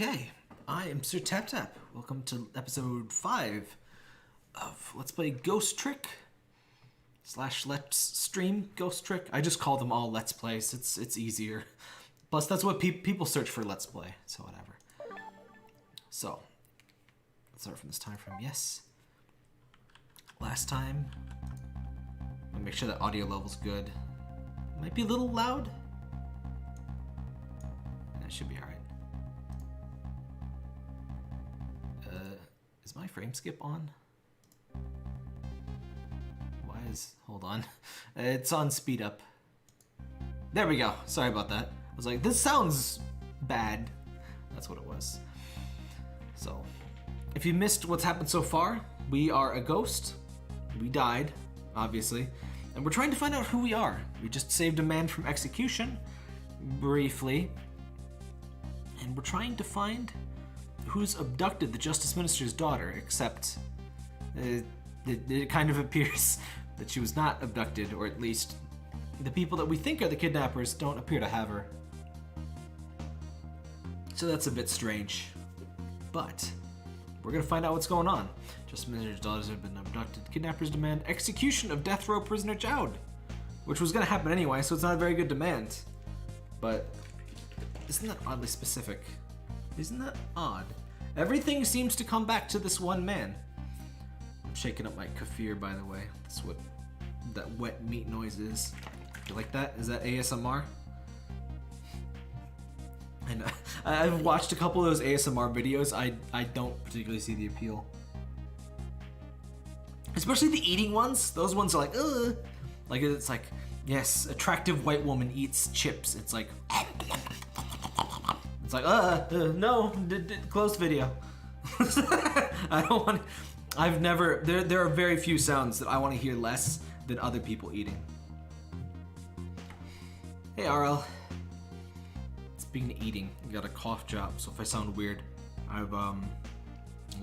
Okay, I am Sir Tap Tap. Welcome to episode 5 of Let's Play Ghost Trick / Let's Stream Ghost Trick. I just call them all Let's Plays. It's easier. Plus, that's what people search for Let's Play, so whatever. So, let's start from this time frame. Yes. Last time. I'll make sure that audio level's good. Might be a little loud. That should be alright. Is my frame skip on? Why is... Hold on. It's on speed up. There we go. Sorry about that. I was like, this sounds bad. That's what it was. So, if you missed what's happened so far, we are a ghost. We died, obviously. And we're trying to find out who we are. We just saved a man from execution, briefly. And we're trying to find who's abducted the Justice Minister's daughter, except it kind of appears that she was not abducted, or at least the people that we think are the kidnappers don't appear to have her. So that's a bit strange. But we're gonna find out what's going on. Justice Minister's daughters have been abducted. Kidnappers demand execution of death row prisoner Jowd, which was gonna happen anyway, so it's not a very good demand. But isn't that oddly specific? Isn't that odd? Everything seems to come back to this one man. I'm shaking up my kefir, by the way. That's what that wet meat noise is. You like that? Is that ASMR? And I've watched a couple of those ASMR videos. I don't particularly see the appeal. Especially the eating ones. Those ones are like, ugh. Like, it's like, yes, attractive white woman eats chips. It's like... It's like, no, closed video. I don't want. I've never. There are very few sounds that I want to hear less than other people eating. Hey, RL. Speaking of eating, I got a cough drop, so if I sound weird, I have a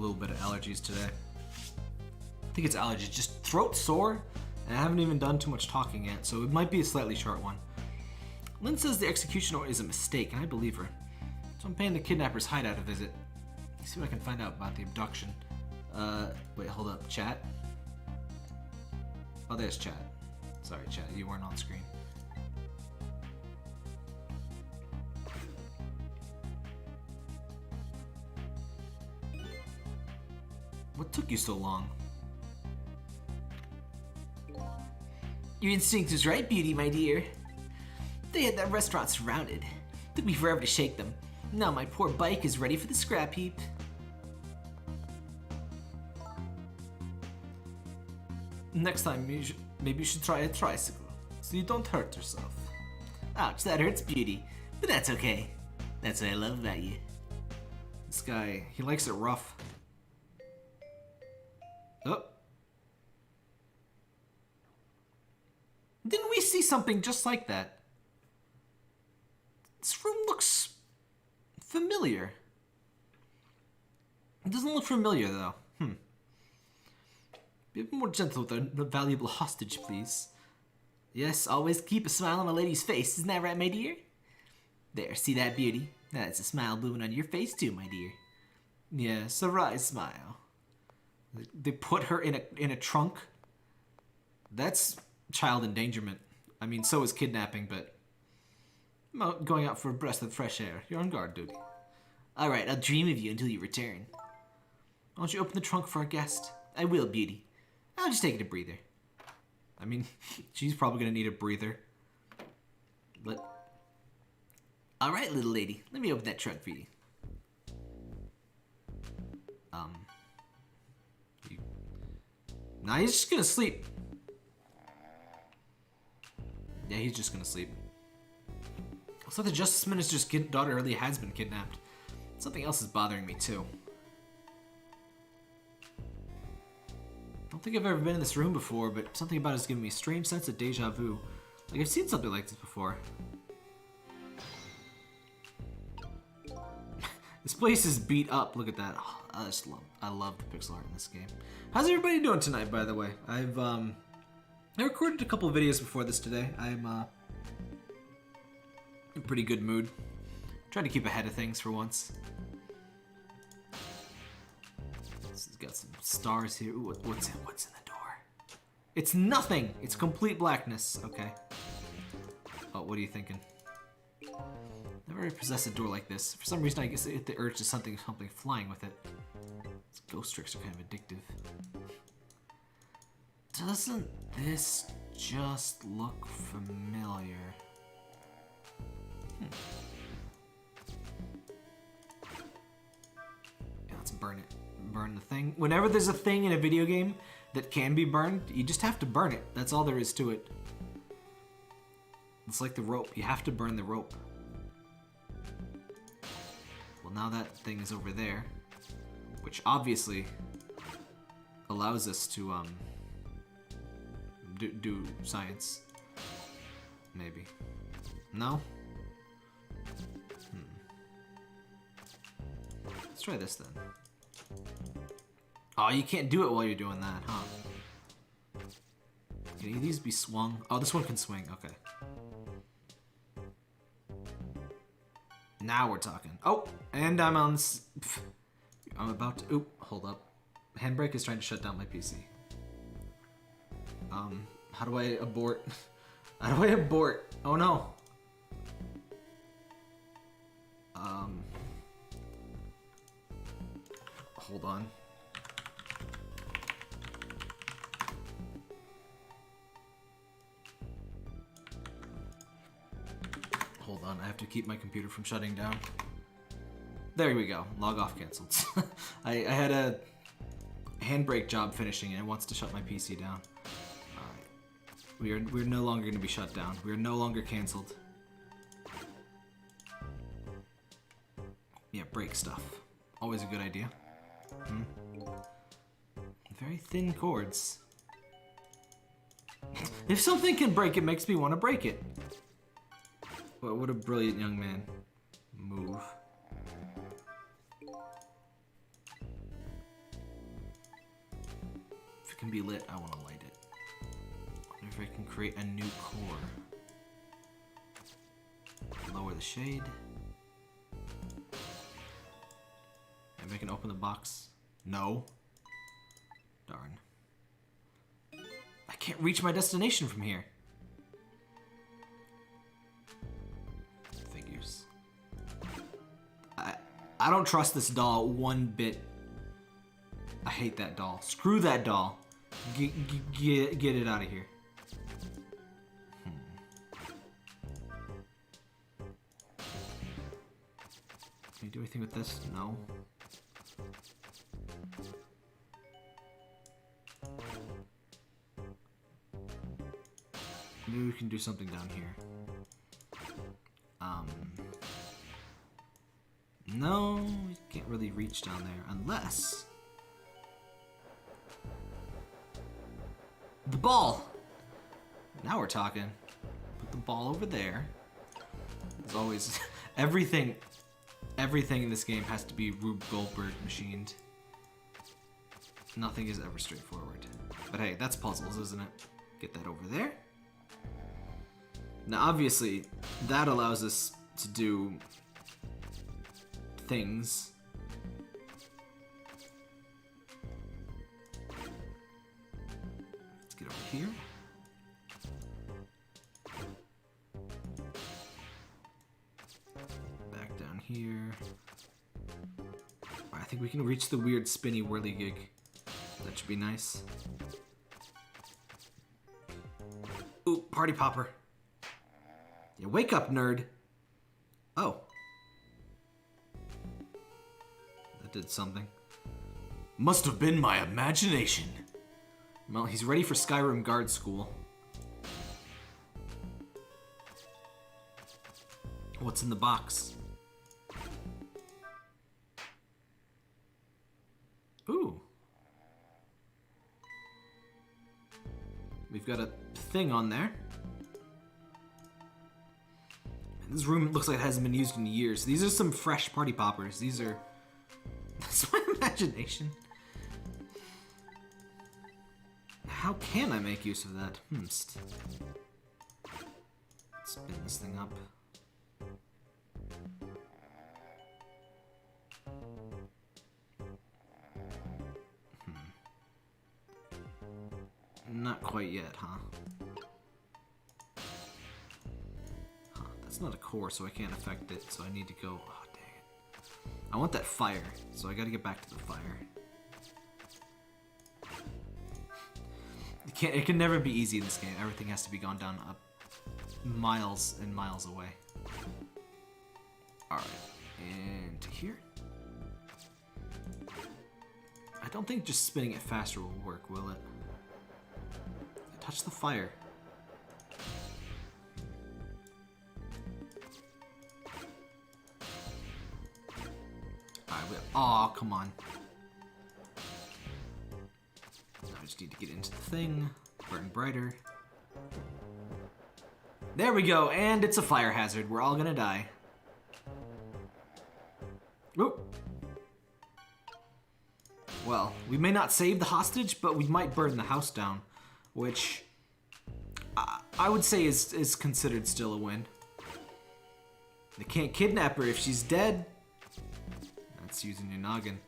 little bit of allergies today. I think it's allergies, just throat sore, and I haven't even done too much talking yet, so it might be a slightly short one. Lynn says the execution order is a mistake, and I believe her. So I'm paying the kidnappers' hideout a visit. Let's see what I can find out about the abduction. Wait, hold up, chat? Oh, there's chat. Sorry, chat, you weren't on screen. What took you so long? Your instinct was right, Beauty, my dear. They had that restaurant surrounded. Took me forever to shake them. Now my poor bike is ready for the scrap heap. Next time, maybe you should try a tricycle, so you don't hurt yourself. Ouch, that hurts, Beauty. But that's okay. That's what I love about you. This guy, he likes it rough. Oh. Didn't we see something just like that? This room looks familiar. It doesn't look familiar, though. Be a bit more gentle with the valuable hostage, please. Yes, always keep a smile on a lady's face. Isn't that right, my dear? There, see that, Beauty? That's a smile blooming on your face, too, my dear. Yes, a wry smile. They put her in a trunk? That's child endangerment. I mean, so is kidnapping, but... going out for a breath of fresh air. You're on guard duty. Alright, I'll dream of you until you return. Why don't you open the trunk for our guest? I will, Beauty. I'll just take it a breather. I mean, she's probably gonna need a breather. But... Alright, little lady. Let me open that trunk for you. Nah, he's just gonna sleep. Yeah, he's just gonna sleep. Looks like the Justice Minister's daughter really has been kidnapped. Something else is bothering me, too. I don't think I've ever been in this room before, but something about it is giving me a strange sense of deja vu. Like, I've seen something like this before. This place is beat up. Look at that. Oh, I love the pixel art in this game. How's everybody doing tonight, by the way? I recorded a couple of videos before this today. I'm in a pretty good mood. Trying to keep ahead of things for once. This has got some stars here. Ooh, what's in the door? It's nothing! It's complete blackness. Okay. Oh, what are you thinking? Never possessed a door like this. For some reason, I guess I get the urge to something flying with it. These ghost tricks are kind of addictive. Doesn't this just look familiar? Yeah, let's burn it. Burn the thing. Whenever there's a thing in a video game that can be burned, you just have to burn it. That's all there is to it. It's like the rope. You have to burn the rope. Well, now that thing is over there, which obviously allows us to do science. Maybe. No? Let's try this then. Oh, you can't do it while you're doing that, huh? Can any of these be swung? Oh, this one can swing. Okay. Now we're talking. Oh, and I'm on... I'm about to... Oop, hold up. Handbrake is trying to shut down my PC. How do I abort? How do I abort? Oh no. Hold on. Hold on, I have to keep my computer from shutting down. There we go. Log off canceled. I had a handbrake job finishing and it wants to shut my PC down. Alright. We're no longer going to be shut down. We are no longer canceled. Yeah, break stuff. Always a good idea. Very thin cords. If something can break, it makes me want to break it. What a brilliant young man. Move. If it can be lit, I want to light it. I wonder if I can create a new core. Lower the shade. Maybe I can open the box. No. Darn. I can't reach my destination from here. Figures. I don't trust this doll one bit. I hate that doll. Screw that doll. Get it out of here. Can you do anything with this? No. Maybe we can do something down here. No, we can't really reach down there unless... The ball! Now we're talking. Put the ball over there. As always, everything in this game has to be Rube Goldberg machined. Nothing is ever straightforward. But hey, that's puzzles, isn't it? Get that over there. Now obviously, that allows us to do things. Let's get over here. Back down here. I think we can reach the weird spinny whirligig. That should be nice. Ooh, party popper. Yeah, wake up, nerd. Oh. That did something. Must have been my imagination. Well, he's ready for Skyrim guard school. What's in the box? Ooh. We've got a thing on there. This room looks like it hasn't been used in years. These are some fresh party poppers. These are... That's my imagination. How can I make use of that? Spin this thing up. Not quite yet, huh? That's not a core, so I can't affect it, so I need to go... Oh, dang it. I want that fire, so I gotta get back to the fire. It can never be easy in this game. Everything has to be gone down up miles and miles away. Alright, and to here. I don't think just spinning it faster will work, will it? Touch the fire. Alright, oh, come on. I just need to get into the thing. Burn brighter. There we go, and it's a fire hazard. We're all gonna die. Whoop. Well, we may not save the hostage, but we might burn the house down, which I would say is considered still a win. They can't kidnap her if she's dead. That's using your noggin.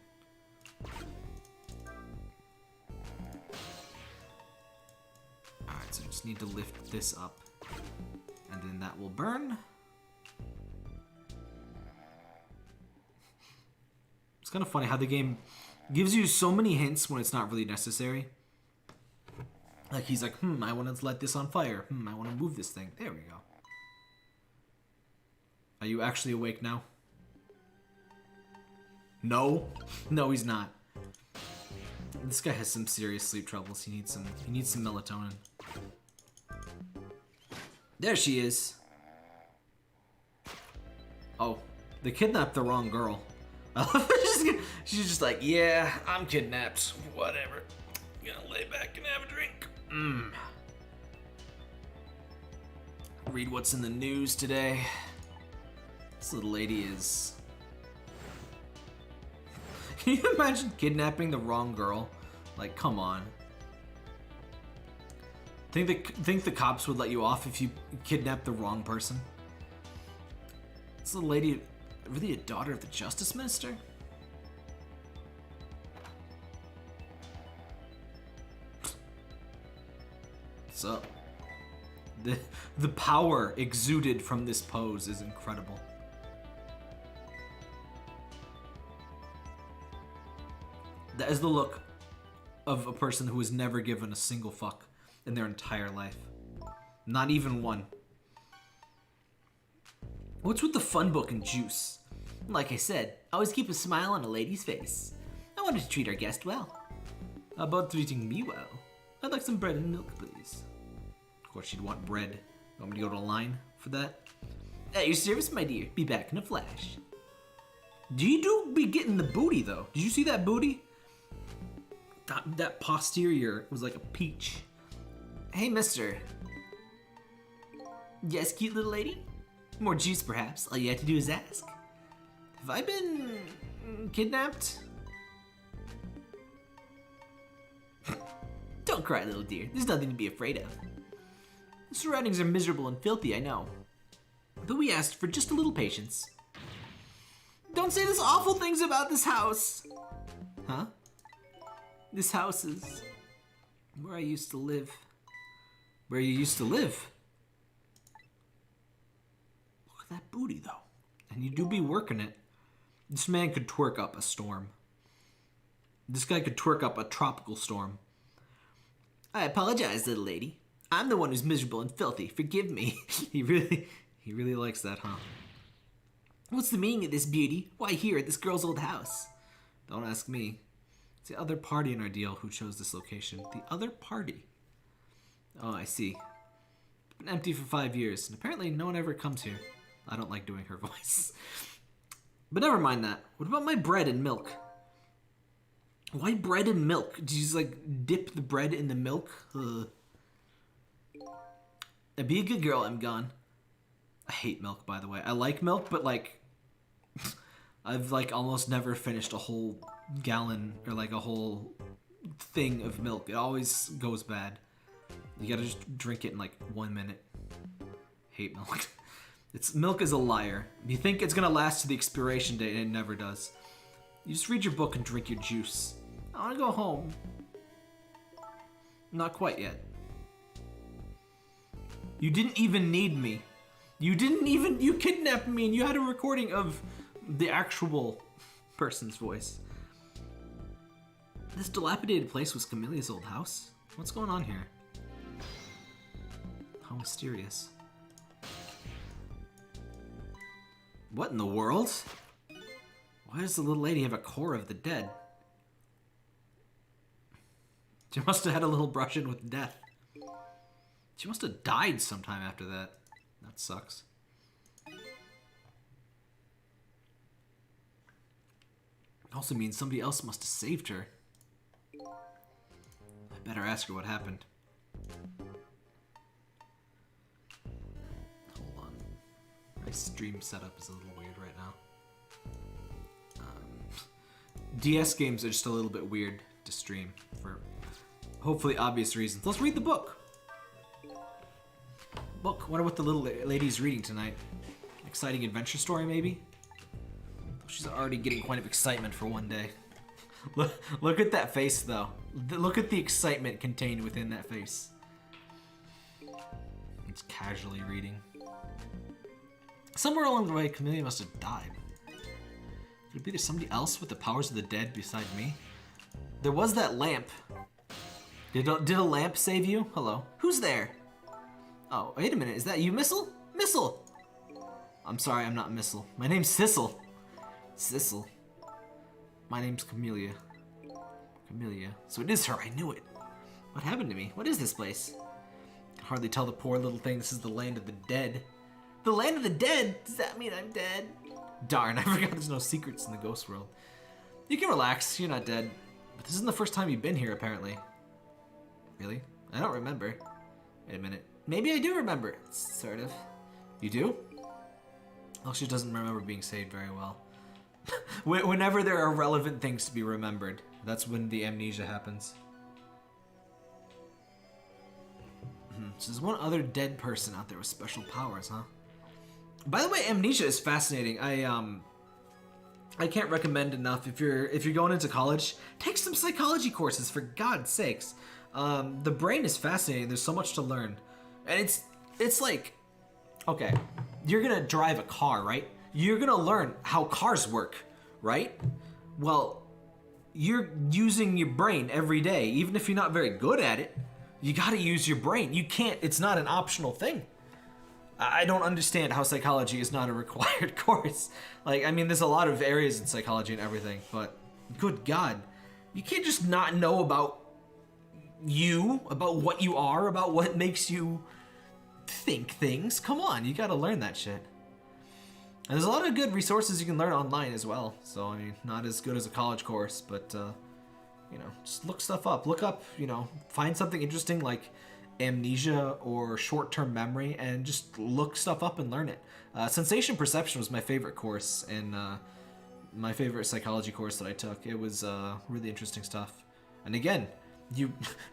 Alright, so just need to lift this up. And then that will burn. It's kind of funny how the game gives you so many hints when it's not really necessary. Like he's like, I want to light this on fire. I want to move this thing. There we go. Are you actually awake now? No? No, he's not. This guy has some serious sleep troubles. He needs some melatonin. There she is. Oh, they kidnapped the wrong girl. She's just like, yeah, I'm kidnapped. Whatever. I'm gonna lay back and have a drink. Read what's in the news today. This little lady is... Can you imagine kidnapping the wrong girl? Like, come on. Think the cops would let you off if you kidnapped the wrong person? This little lady, really a daughter of the justice minister? So, the power exuded from this pose is incredible. That is the look of a person who has never given a single fuck in their entire life. Not even one. What's with the fun book and juice? Like I said, always keep a smile on a lady's face. I wanted to treat our guest well. How about treating me well? I'd like some bread and milk, please. Of course, she'd want bread. You want me to go to a line for that? At your service, my dear. Be back in a flash. You do be getting the booty, though. Did you see that booty? That posterior was like a peach. Hey, mister. Yes, cute little lady? More juice, perhaps. All you have to do is ask. Have I been kidnapped? Don't cry, little dear. There's nothing to be afraid of. The surroundings are miserable and filthy, I know. But we asked for just a little patience. Don't say those awful things about this house. Huh? This house is where I used to live. Where you used to live? Look at that booty, though. And you do be working it. This man could twerk up a storm. This guy could twerk up a tropical storm. I apologize, little lady. I'm the one who's miserable and filthy. Forgive me. He really likes that, huh? What's the meaning of this beauty? Why here at this girl's old house? Don't ask me. It's the other party in our deal who chose this location. The other party. Oh, I see. It's been empty for 5 years, and apparently no one ever comes here. I don't like doing her voice. But never mind that. What about my bread and milk? Why bread and milk? Did you just, like, dip the bread in the milk? Be a good girl, I'm gone. I hate milk, by the way. I like milk, but, like, I've, like, almost never finished a whole gallon or, like, a whole thing of milk. It always goes bad. You gotta just drink it in, like, 1 minute. Hate milk. Milk is a liar. You think it's gonna last to the expiration date, and it never does. You just read your book and drink your juice. I wanna go home. Not quite yet. You didn't even need me. You kidnapped me and you had a recording of the actual person's voice. This dilapidated place was Kamila's old house? What's going on here? How mysterious. What in the world? Why does the little lady have a core of the dead? She must have had a little brush-in with death. She must have died sometime after that. That sucks. It also means somebody else must have saved her. I better ask her what happened. Hold on. My stream setup is a little weird right now. DS games are just a little bit weird to stream for hopefully obvious reasons. Let's read the book. Book. Wonder what the little lady's reading tonight. Exciting adventure story, maybe? She's already getting quite of excitement for one day. Look at that face, though. Look at the excitement contained within that face. It's casually reading. Somewhere along the way, Kamila must have died. Could it be there's somebody else with the powers of the dead beside me? There was that lamp. Did a lamp save you? Hello. Who's there? Oh, wait a minute. Is that you, Missile? Missile! I'm sorry, I'm not Missile. My name's Sissel. Sissel. My name's Kamila. Kamila. So it is her. I knew it. What happened to me? What is this place? I can hardly tell the poor little thing this is the land of the dead. The land of the dead? Does that mean I'm dead? Darn, I forgot there's no secrets in the ghost world. You can relax. You're not dead. But this isn't the first time you've been here, apparently. Really? I don't remember. Wait a minute. Maybe I do remember. Sort of. You do? Oh, she doesn't remember being saved very well. Whenever there are relevant things to be remembered, that's when the amnesia happens. So there's one other dead person out there with special powers, huh? By the way, amnesia is fascinating. I can't recommend enough if you're going into college, take some psychology courses for God's sakes. The brain is fascinating. There's so much to learn, and it's like, okay, you're gonna drive a car, right? You're gonna learn how cars work, right? Well, you're using your brain every day, even if you're not very good at it. You gotta use your brain. You can't. It's not an optional thing. I don't understand how psychology is not a required course. Like, I mean, there's a lot of areas in psychology and everything, but good God, you can't just not know about you, about what you are, about what makes you think things. Come on, you gotta learn that shit. And there's a lot of good resources you can learn online as well. So, I mean, not as good as a college course, but, you know, just look stuff up. Look up, you know, find something interesting like amnesia or short-term memory and just look stuff up and learn it. Sensation perception was my favorite course and my favorite psychology course that I took. It was really interesting stuff. And again,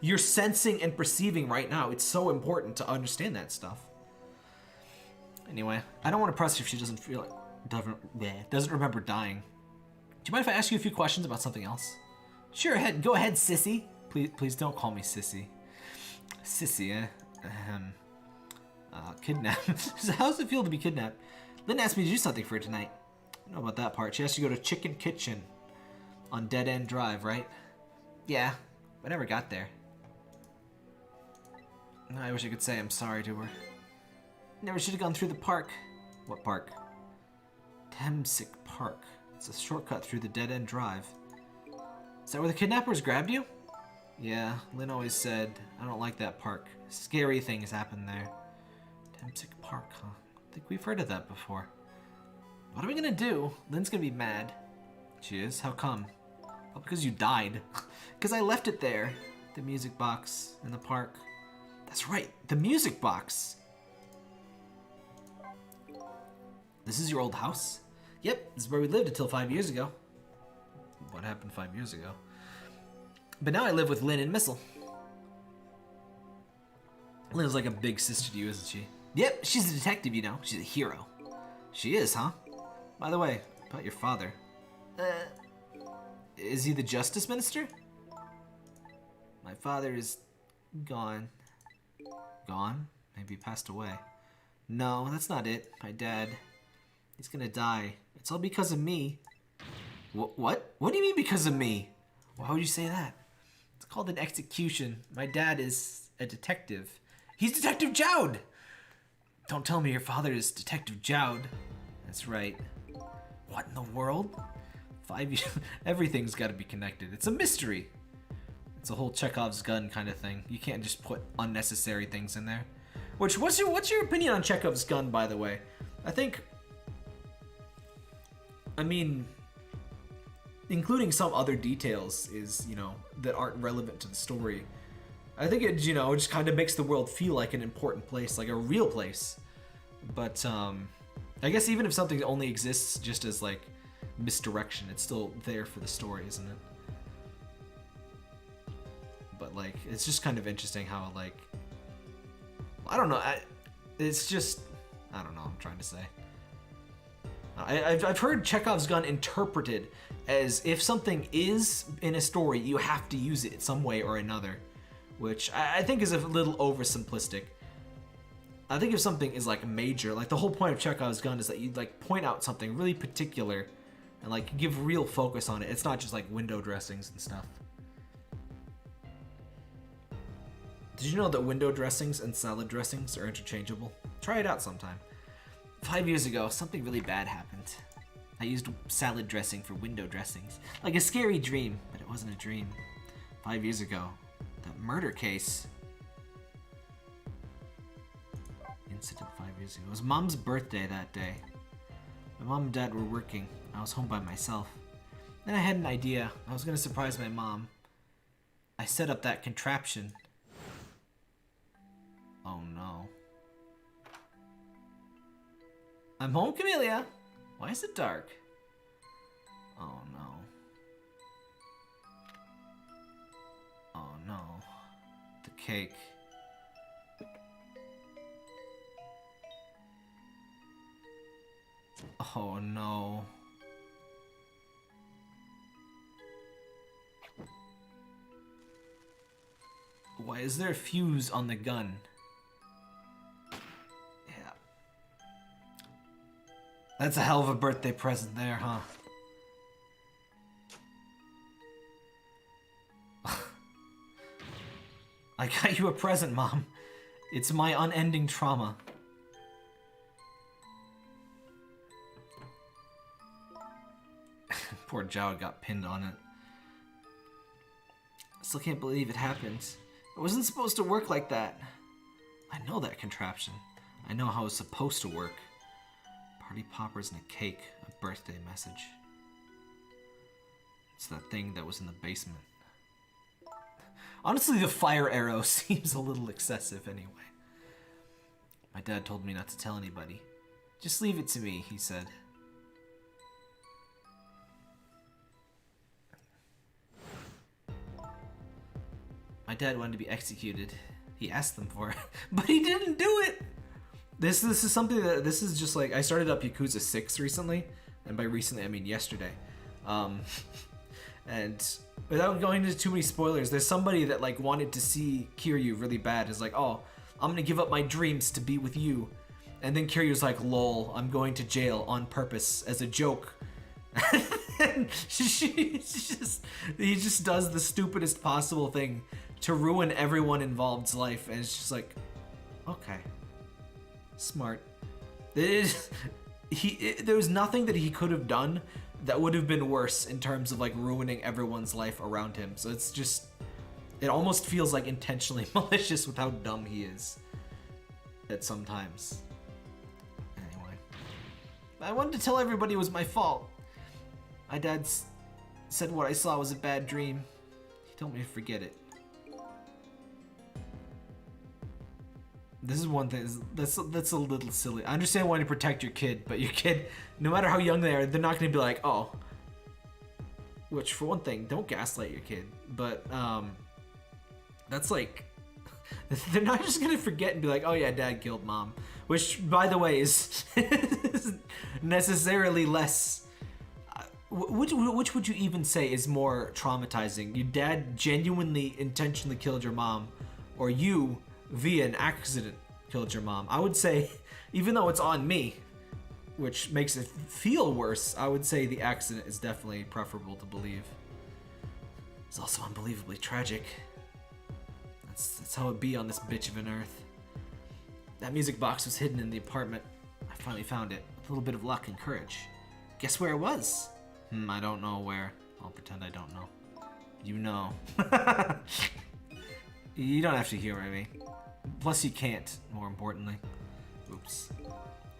you're sensing and perceiving right now. It's so important to understand that stuff. Anyway, I don't want to press her if she doesn't feel it. Doesn't remember dying. Do you mind if I ask you a few questions about something else? Sure, go ahead, sissy. Please don't call me sissy. Sissy, eh? Kidnapped. So how does it feel to be kidnapped? Lynn asked me to do something for her tonight. I don't know about that part. She asked you to go to Chicken Kitchen on Dead End Drive, right? Yeah, I never got there. I wish I could say I'm sorry to her. Never should have gone through the park. What park? Temsic Park. It's a shortcut through the Dead End Drive. Is that where the kidnappers grabbed you? Yeah, Lynn always said, I don't like that park. Scary things happen there. Temsic Park, huh? I think we've heard of that before. What are we gonna do? Lynn's gonna be mad. She is? How come? Well, because you died. Because I left it there. The music box in the park. That's right, the music box. This is your old house? Yep, this is where we lived until 5 years ago. What happened 5 years ago? But now I live with Lynn and Missile. Lynn's like a big sister to you, isn't she? Yep, she's a detective, you know. She's a hero. She is, huh? By the way, about your father. Is he the justice minister? My father is gone. Gone? Maybe he passed away. No, that's not it. My dad. He's gonna die. It's all because of me. What? What do you mean because of me? Why would you say that? It's called an execution. My dad is a detective. He's Detective Jowd! Don't tell me your father is Detective Jowd. That's right. What in the world? 5 years. Everything's gotta be connected. It's a mystery. It's a whole Chekhov's gun kind of thing. You can't just put unnecessary things in there. What's your opinion on Chekhov's gun, by the way? I mean, including some other details is, that aren't relevant to the story. I think it, it just kind of makes the world feel like an important place, like a real place. But, I guess even if something only exists just as, like, misdirection, it's still there for the story, isn't it? But, like, it's just kind of interesting how, like, I don't know, it's just, I don't know what I'm trying to say. I've heard Chekhov's gun interpreted as if something is in a story, you have to use it some way or another, which I think is a little oversimplistic. I think if something is like major, like the whole point of Chekhov's gun is that you like point out something really particular and like give real focus on it. It's not just like window dressings and stuff. Did you know that window dressings and salad dressings are interchangeable? Try it out sometime. 5 years ago, something really bad happened. I used salad dressing for window dressings. Like a scary dream, but it wasn't a dream. 5 years ago, that murder case. Incident 5 years ago. It was Mom's birthday that day. My mom and dad were working. I was home by myself. Then I had an idea. I was gonna surprise my mom. I set up that contraption. Oh no. I'm home, Kamila. Why is it dark? Oh no. Oh no. The cake. Oh no. Why is there a fuse on the gun? That's a hell of a birthday present there, huh? I got you a present, Mom. It's my unending trauma. Poor Jowd got pinned on it. I still can't believe it happened. It wasn't supposed to work like that. I know that contraption. I know how it's supposed to work. Party poppers and a cake, a birthday message. It's that thing that was in the basement. Honestly, the fire arrow seems a little excessive anyway. My dad told me not to tell anybody. Just leave it to me, he said. My dad wanted to be executed. He asked them for it, but he didn't do it! This is something that, this is just like, I started up Yakuza 6 recently, and by recently I mean yesterday. And without going into too many spoilers, there's somebody that like wanted to see Kiryu really bad. Is like, oh, I'm gonna give up my dreams to be with you. And then Kiryu's like, lol, I'm going to jail on purpose as a joke. And he just does the stupidest possible thing to ruin everyone involved's life, and it's just like, okay. Smart. There was nothing that he could have done that would have been worse in terms of like ruining everyone's life around him. So it's just, it almost feels like intentionally malicious with how dumb he is at sometimes. Anyway, I wanted to tell everybody it was my fault. My dad said what I saw was a bad dream. He told me to forget it. This is one thing, that's a little silly. I understand wanting to protect your kid, but your kid, no matter how young they are, they're not going to be like, oh. Which, for one thing, don't gaslight your kid. But, that's like, they're not just going to forget and be like, oh yeah, dad killed mom. Which, by the way, is necessarily less... Which would you even say is more traumatizing? Your dad genuinely, intentionally killed your mom, or you... via an accident killed your mom. I would say, even though it's on me, which makes it feel worse, I would say the accident is definitely preferable to believe. It's also unbelievably tragic. That's how it be on this bitch of an earth. That music box was hidden in the apartment. I finally found it, with a little bit of luck and courage. Guess where it was? I don't know where. I'll pretend I don't know. You know. You don't have to humor me. Plus you can't, more importantly. Oops.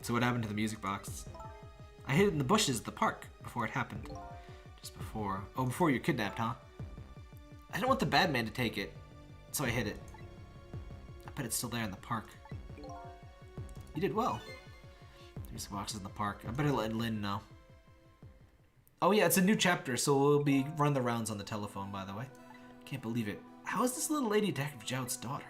So what happened to the music box? I hid it in the bushes at the park before it happened. Just before... Oh, before you were kidnapped, huh? I didn't want the bad man to take it, so I hid it. I bet it's still there in the park. You did well. The music box is in the park. I better let Lynn know. Oh yeah, it's a new chapter, so we'll be run the rounds on the telephone, by the way. Can't believe it. How is this little lady Detective Jout's daughter?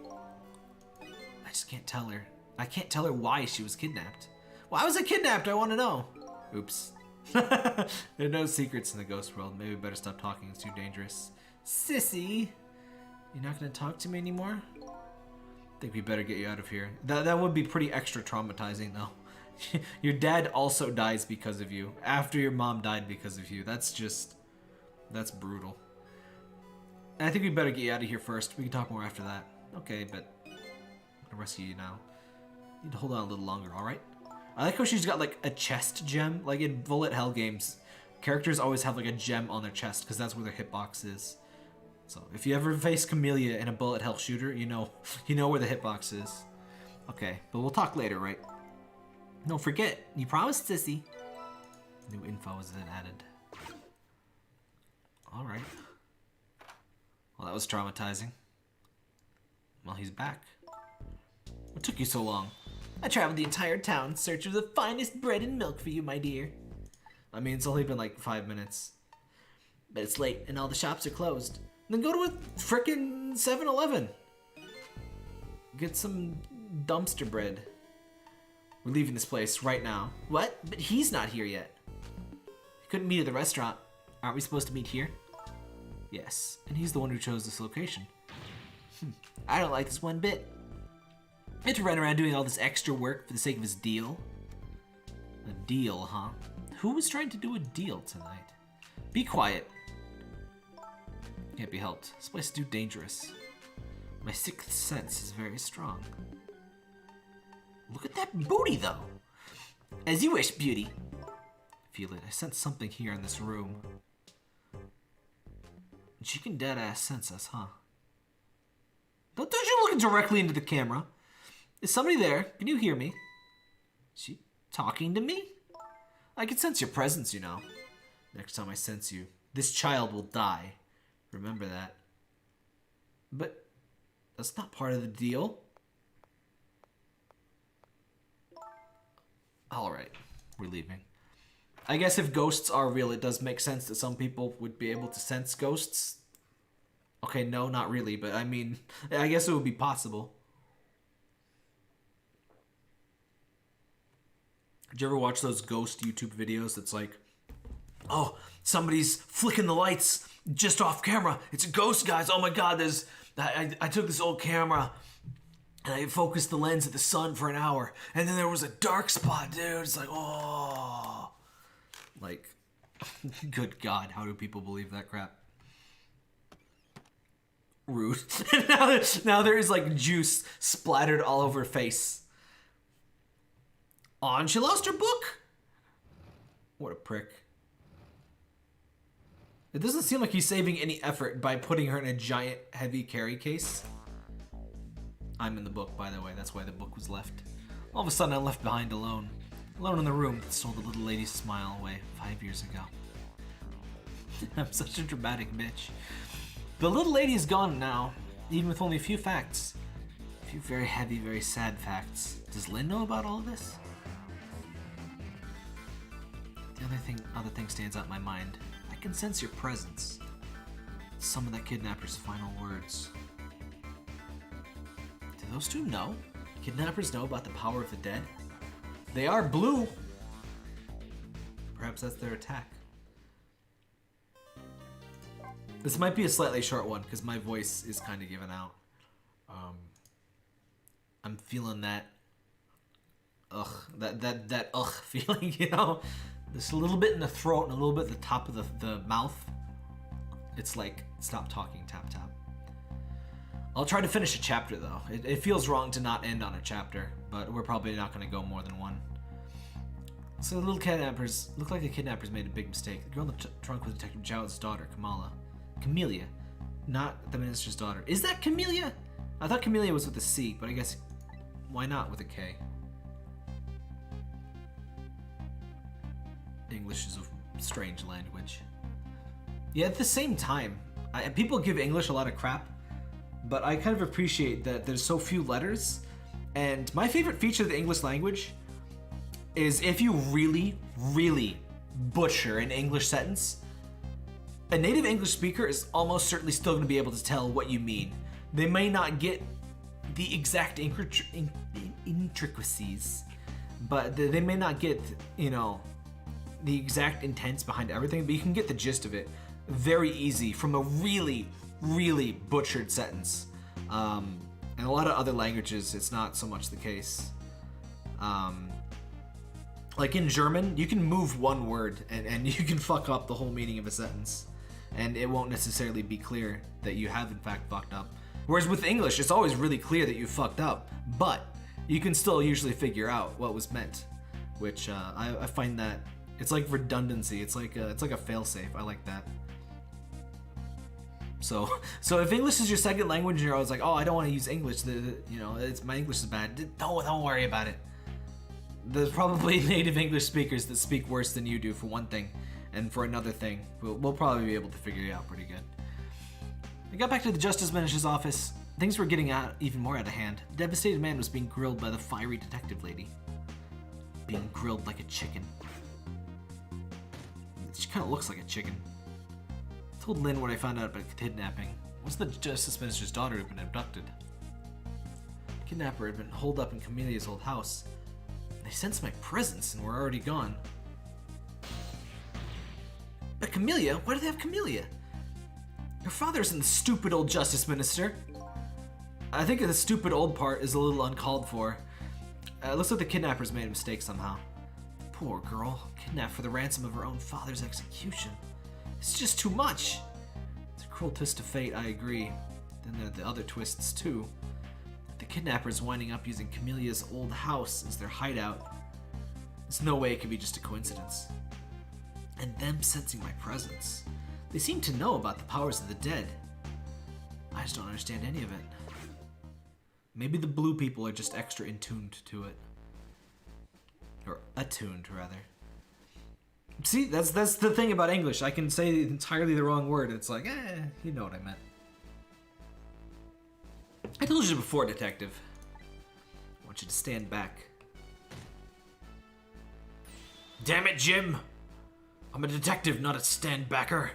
I just can't tell her. I can't tell her why she was kidnapped. Why was I kidnapped? I want to know. Oops. There are no secrets in the ghost world. Maybe we better stop talking. It's too dangerous. Sissy, you're not going to talk to me anymore? I think we better get you out of here. That would be pretty extra traumatizing, though. Your dad also dies because of you. After your mom died because of you. That's brutal. And I think we better get you out of here first. We can talk more after that. Okay, but I'm gonna rescue you now. You need to hold on a little longer, alright? I like how she's got like a chest gem. Like in bullet hell games, characters always have like a gem on their chest because that's where their hitbox is. So if you ever face Kamila in a bullet hell shooter, you know where the hitbox is. Okay, but we'll talk later, right? Don't forget, you promised, sissy. New info was then added. Alright. Well, that was traumatizing. Well, he's back. What took you so long? I traveled the entire town in search of the finest bread and milk for you, my dear. I mean, it's only been like 5 minutes. But it's late and all the shops are closed. Then go to a frickin' 7-Eleven. Get some dumpster bread. We're leaving this place right now. What? But he's not here yet. We couldn't meet at the restaurant. Aren't we supposed to meet here? Yes, and he's the one who chose this location. I don't like this one bit. I have to run around doing all this extra work for the sake of his deal. A deal, huh? Who was trying to do a deal tonight? Be quiet. Can't be helped. This place is too dangerous. My sixth sense is very strong. Look at that booty, though. As you wish, beauty. Feel it. I sense something here in this room. She can dead-ass sense us, huh? Don't you look directly into the camera. Is somebody there? Can you hear me? Is she talking to me? I can sense your presence, you know. Next time I sense you, this child will die. Remember that. But that's not part of the deal. Alright, we're leaving. I guess if ghosts are real, it does make sense that some people would be able to sense ghosts. Okay, no, not really, but I mean, I guess it would be possible. Did you ever watch those ghost YouTube videos that's like, oh, somebody's flicking the lights just off camera. It's a ghost, guys. Oh my god, I took this old camera and I focused the lens at the sun for an hour, and then there was a dark spot, dude. It's like, oh. Like, good god, how do people believe that crap? Rude. now there is like juice splattered all over her face. Oh, and she lost her book? What a prick. It doesn't seem like he's saving any effort by putting her in a giant heavy carry case. I'm in the book, by the way. That's why the book was left. All of a sudden, I'm left behind alone. Alone in the room that stole the little lady's smile away 5 years ago. I'm such a dramatic bitch. The little lady is gone now, even with only a few facts. A few very heavy, very sad facts. Does Lynn know about all of this? The other thing stands out in my mind. I can sense your presence. Some of that kidnapper's final words. Do those two know? Kidnappers know about the power of the dead? They are blue. Perhaps that's their attack. This might be a slightly short one because my voice is kind of given out. I'm feeling that that feeling, you know? There's a little bit in the throat and a little bit at the top of the mouth. It's like, stop talking, tap tap. I'll try to finish a chapter though. It feels wrong to not end on a chapter, but we're probably not going to go more than one. So the little kidnappers, look like the kidnappers made a big mistake. The girl in the trunk was Detective Zhao's daughter, Kamila, not the minister's daughter. Is that Kamila? I thought Kamila was with a C, but I guess, why not with a K? English is a strange language. Yeah, at the same time, people give English a lot of crap, but I kind of appreciate that there's so few letters. And my favorite feature of the English language is if you really, really butcher an English sentence, a native English speaker is almost certainly still going to be able to tell what you mean. They may not get the exact intricacies, but they may not get, you know, the exact intents behind everything, but you can get the gist of it very easy from a really, really butchered sentence. In a lot of other languages, it's not so much the case. Like in German, you can move one word and you can fuck up the whole meaning of a sentence, and it won't necessarily be clear that you have in fact fucked up. Whereas with English, it's always really clear that you fucked up, but you can still usually figure out what was meant, which I find that it's like redundancy. It's like a failsafe. I like that. So if English is your second language and you're always like, oh, I don't want to use English, you know, my English is bad. Don't worry about it. There's probably native English speakers that speak worse than you do for one thing, and for another thing, we'll probably be able to figure it out pretty good. I got back to the Justice Minister's office. Things were getting even more out of hand. The devastated man was being grilled by the fiery detective lady. Being grilled like a chicken. She kind of looks like a chicken. I told Lynn what I found out about kidnapping. It was the Justice Minister's daughter who had been abducted. The kidnapper had been holed up in Camila's old house. They sensed my presence and were already gone. But Kamila? Why do they have Kamila? Her father isn't the stupid old Justice Minister. I think the stupid old part is a little uncalled for. It looks like the kidnappers made a mistake somehow. Poor girl, kidnapped for the ransom of her own father's execution. It's just too much. It's a cruel twist of fate, I agree. Then there are the other twists too. The kidnappers winding up using Camila's old house as their hideout. There's no way it could be just a coincidence. And them sensing my presence. They seem to know about the powers of the dead. I just don't understand any of it. Maybe the blue people are just extra intuned to it. Or attuned, rather. See, that's the thing about English. I can say entirely the wrong word. It's like, you know what I meant. I told you before, detective. I want you to stand back. Damn it, Jim! I'm a detective, not a stand-backer.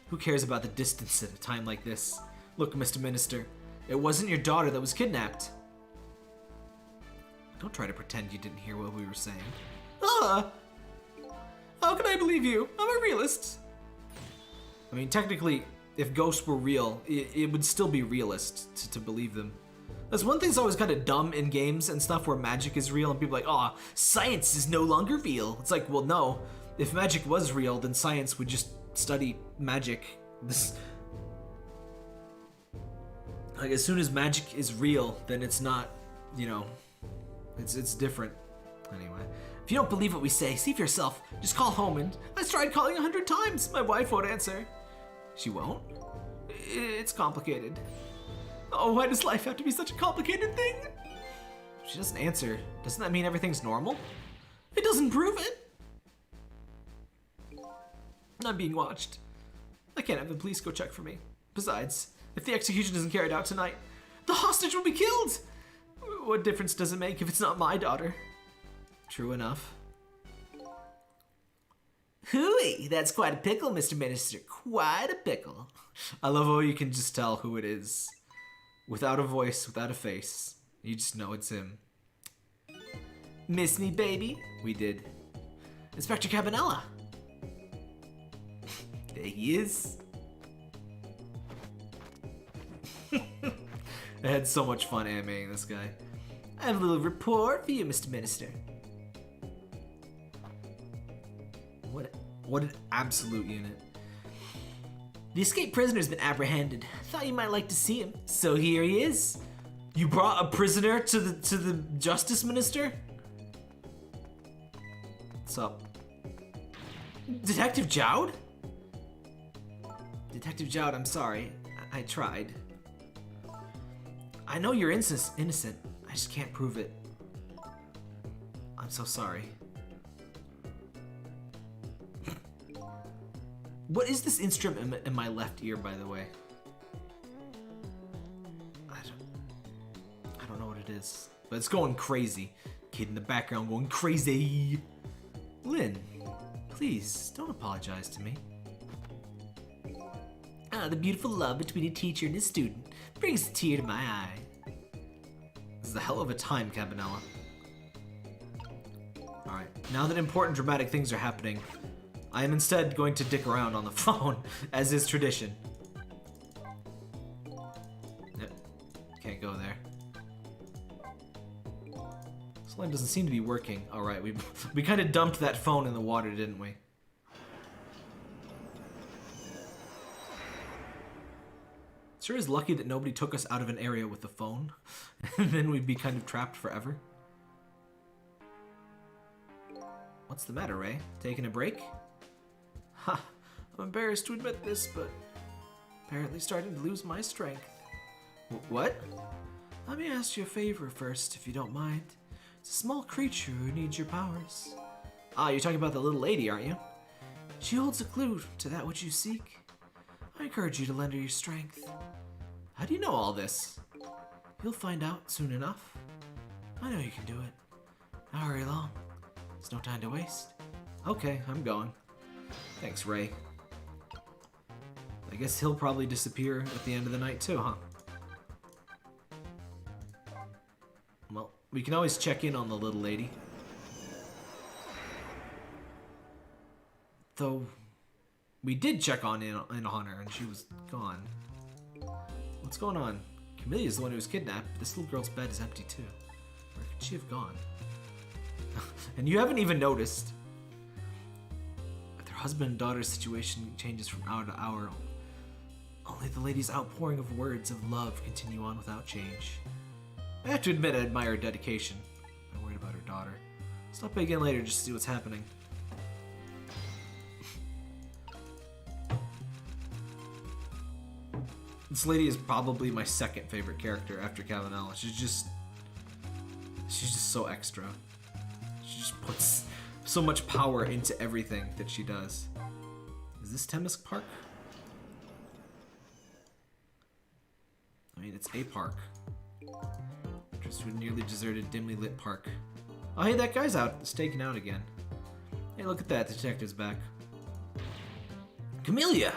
Who cares about the distance at a time like this? Look, Mr. Minister, it wasn't your daughter that was kidnapped. Don't try to pretend you didn't hear what we were saying. How can I believe you? I'm a realist. I mean, technically, if ghosts were real, it would still be realist to believe them. That's one thing that's always kind of dumb in games and stuff where magic is real and people are like, oh, science is no longer real. It's like, well, no. If magic was real, then science would just study magic. Like, as soon as magic is real, then it's not, you know, it's different. Anyway, if you don't believe what we say, see for yourself. Just call home, and I tried calling 100 times. My wife won't answer. She won't? It's complicated. Oh, why does life have to be such a complicated thing? If she doesn't answer, doesn't that mean everything's normal? It doesn't prove it. I'm being watched. I can't have the police go check for me. Besides, if the execution isn't carried out tonight, the hostage will be killed! What difference does it make if it's not my daughter? True enough. Hooey, that's quite a pickle, Mr. Minister. Quite a pickle. I love how you can just tell who it is. Without a voice, without a face. You just know it's him. Miss me, baby? We did. Inspector Cabanella. There he is. I had so much fun animating this guy. I have a little report for you, Mr. Minister. What an absolute unit. The escaped prisoner's been apprehended. Thought you might like to see him. So here he is. You brought a prisoner to the justice minister? What's up? Detective Jowd? Detective Jowd, I'm sorry. I tried. I know you're innocent. I just can't prove it. I'm so sorry. What is this instrument in my left ear, by the way? I don't know what it is, but it's going crazy. Kid in the background going crazy. Lynn, please don't apologize to me. Ah, the beautiful love between a teacher and a student brings a tear to my eye. This is a hell of a time, Kamila. Alright, now that important dramatic things are happening, I am instead going to dick around on the phone, as is tradition. Yep, can't go there. This line doesn't seem to be working. Alright, we kind of dumped that phone in the water, didn't we? Sure is lucky that nobody took us out of an area with the phone, and then we'd be kind of trapped forever. What's the matter, Ray? Taking a break? Ha! I'm embarrassed to admit this, but apparently starting to lose my strength. What? Let me ask you a favor first, if you don't mind. It's a small creature who needs your powers. Ah, you're talking about the little lady, aren't you? She holds a clue to that which you seek. I encourage you to lend her your strength. How do you know all this? You'll find out soon enough. I know you can do it. Now hurry along. There's no time to waste. Okay, I'm going. Thanks, Ray. I guess he'll probably disappear at the end of the night too, huh? Well, we can always check in on the little lady. Though, we did check in on her and she was gone. What's going on? Kamila is the one who was kidnapped, but this little girl's bed is empty too. Where could she have gone? And you haven't even noticed. But their husband and daughter's situation changes from hour to hour. Only the lady's outpouring of words of love continue on without change. I have to admit I admire her dedication. I'm worried about her daughter. Stop by again later just to see what's happening. This lady is probably my second favorite character after Kamila. She's just so extra. She just puts so much power into everything that she does. Is this Temesc Park? I mean, it's a park. Just a nearly deserted, dimly lit park. Oh, hey, that guy's out. Staking out again. Hey, look at that. The detective's back. Kamila!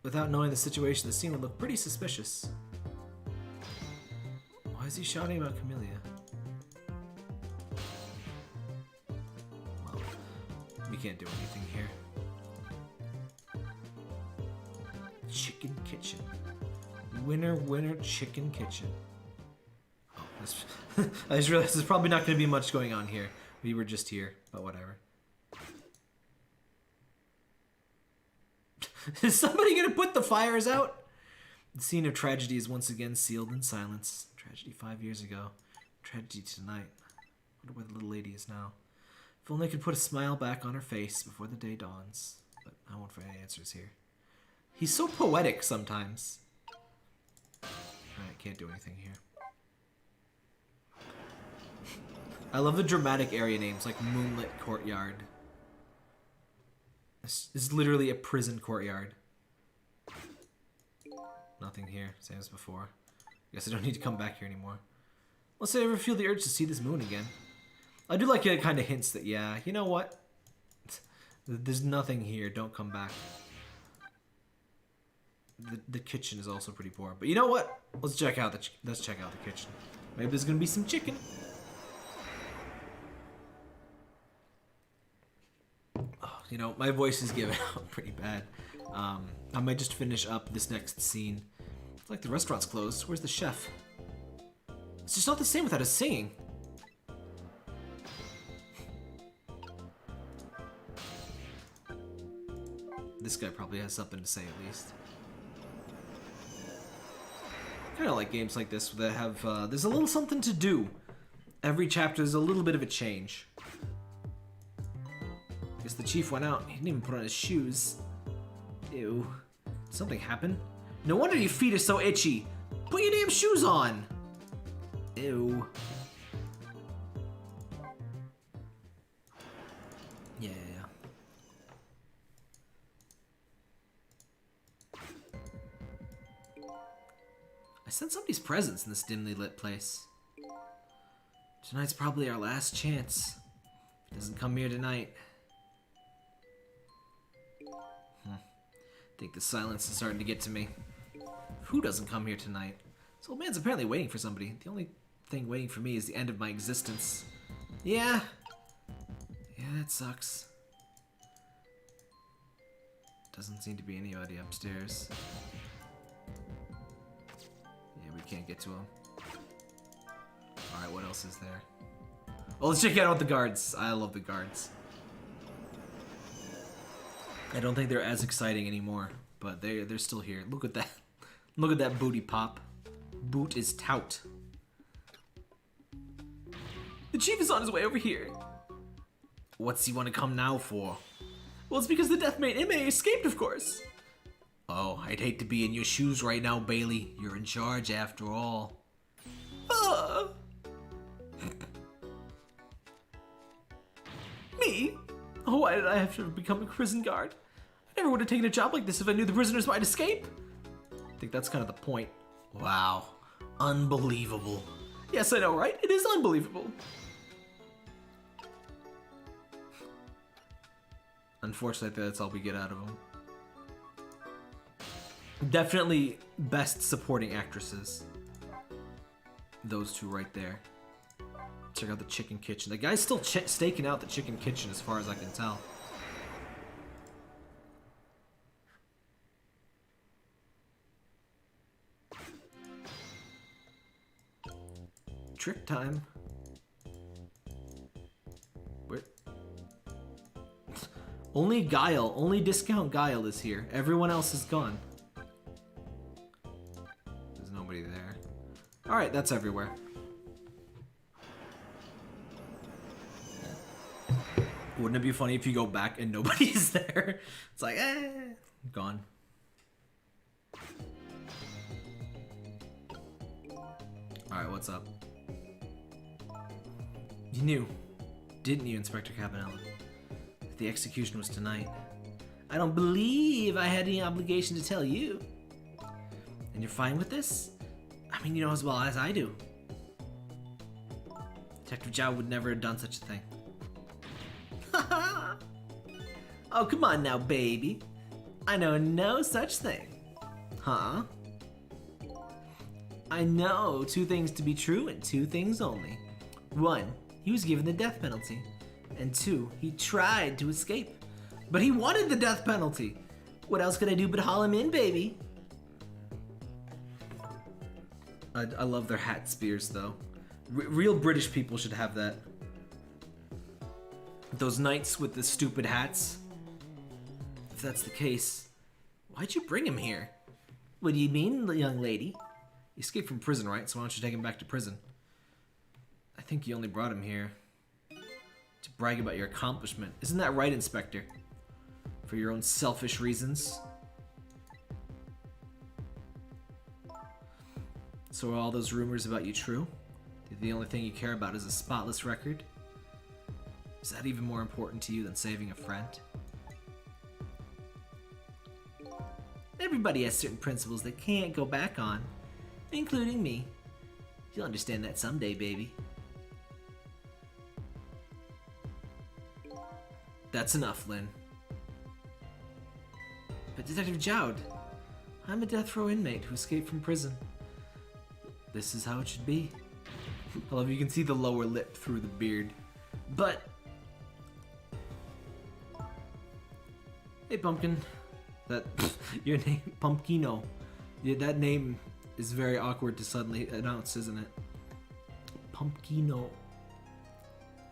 Without knowing the situation, the scene would look pretty suspicious. Why is he shouting about Kamila? Well, we can't do anything here. Chicken Kitchen. Winner, winner, Chicken Kitchen. Oh, I just realized there's probably not going to be much going on here. We were just here, but whatever. Is somebody gonna put the fires out? The scene of tragedy is once again sealed in silence. Tragedy 5 years ago. Tragedy tonight. Wonder where the little lady is now. If only I could put a smile back on her face before the day dawns. But I won't find any answers here. He's so poetic sometimes. Alright, can't do anything here. I love the dramatic area names like Moonlit Courtyard. This is literally a prison courtyard. Nothing here, same as before. Guess I don't need to come back here anymore. Unless I ever feel the urge to see this moon again. I do like it kind of hints that, yeah, you know what? There's nothing here, don't come back. The kitchen is also pretty poor. But you know what? Let's check out the kitchen. Maybe there's gonna be some chicken. You know, my voice is giving out pretty bad. I might just finish up this next scene It's like the restaurant's closed. Where's the chef? It's just not the same without us singing. This guy probably has something to say at least. I kind of like games like this that have, there's a little something to do. Every chapter is a little bit of a change. Guess the chief went out. He didn't even put on his shoes. Ew. Did something happen? No wonder your feet are so itchy. Put your damn shoes on. Ew. Yeah. I sense somebody's presence in this dimly lit place. Tonight's probably our last chance. If he doesn't come here tonight. I think the silence is starting to get to me. Who doesn't come here tonight? This old man's apparently waiting for somebody. The only thing waiting for me is the end of my existence. Yeah. Yeah, that sucks. Doesn't seem to be anybody upstairs. Yeah, we can't get to him. Alright, what else is there? Oh, let's check out the guards. I love the guards. I don't think they're as exciting anymore, but they're still here. Look at that. Look at that booty pop. Boot is tout. The chief is on his way over here. What's he want to come now for? Well, it's because the deathmate M.A. escaped, of course. Oh, I'd hate to be in your shoes right now, Bailey. You're in charge after all. Me? Oh, why did I have to become a prison guard? I never would have taken a job like this if I knew the prisoners might escape. I think that's kind of the point. Wow. Unbelievable. Yes, I know, right? It is unbelievable. Unfortunately, that's all we get out of them. Definitely best supporting actresses. Those two right there. Check out the chicken kitchen. The guy's still staking out the chicken kitchen as far as I can tell. Trick time. Where? Only Guile, only discount Guile is here. Everyone else is gone. There's nobody there. Alright, that's everywhere. Wouldn't it be funny if you go back and nobody's there? It's like, gone. Alright, what's up? You knew, didn't you, Inspector Cabanella? That the execution was tonight. I don't believe I had any obligation to tell you. And you're fine with this? I mean, you know as well as I do. Detective Zhao would never have done such a thing. Oh, come on now, baby. I know no such thing. Huh? I know two things to be true and two things only. One, he was given the death penalty. And two, he tried to escape. But he wanted the death penalty. What else could I do but haul him in, baby? I love their hat spears, though. Real British people should have that. Those knights with the stupid hats. If that's the case, why'd you bring him here? What do you mean, young lady? He escaped from prison, right? So why don't you take him back to prison? I think you only brought him here to brag about your accomplishment. Isn't that right, Inspector? For your own selfish reasons. So are all those rumors about you true? The only thing you care about is a spotless record? Is that even more important to you than saving a friend? Everybody has certain principles they can't go back on, including me. You'll understand that someday, baby. That's enough, Lynn. But Detective Jowd, I'm a death row inmate who escaped from prison. This is how it should be. I love you can see the lower lip through the beard. But... Hey, Pumpkin. That... your name... Pumpkino. Yeah, that name is very awkward to suddenly announce, isn't it? Pumpkino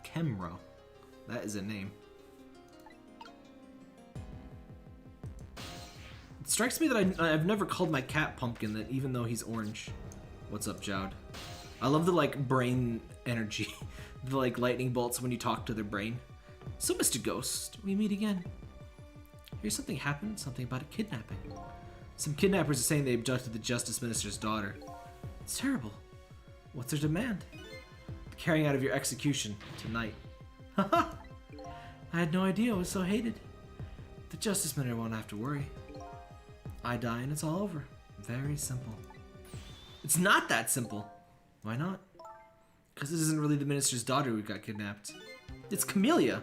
Kemro. That is a name. It strikes me that I've never called my cat Pumpkin, that even though he's orange. What's up, Jowd? I love the, like, brain energy. The, like, lightning bolts when you talk to their brain. So, Mr. Ghost, we meet again. Here's something happened, something about a kidnapping. Some kidnappers are saying they abducted the Justice Minister's daughter. It's terrible. What's their demand? The carrying out of your execution tonight. Haha! I had no idea I was so hated. The Justice Minister won't have to worry. I die and it's all over. Very simple. It's not that simple. Why not? Because this isn't really the Minister's daughter who got kidnapped. It's Kamila.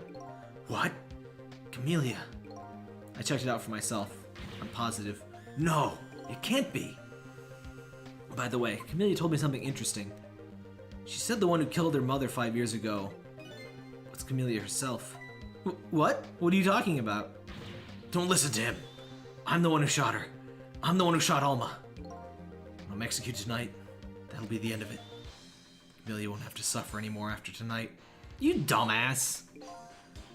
What? Kamila. I checked it out for myself. I'm positive. No, it can't be. By the way, Kamila told me something interesting. She said the one who killed her mother 5 years ago was Kamila herself. What? What are you talking about? Don't listen to him. I'm the one who shot her. I'm the one who shot Alma. When I'm executed tonight, that'll be the end of it. Kamila won't have to suffer anymore after tonight. You dumbass.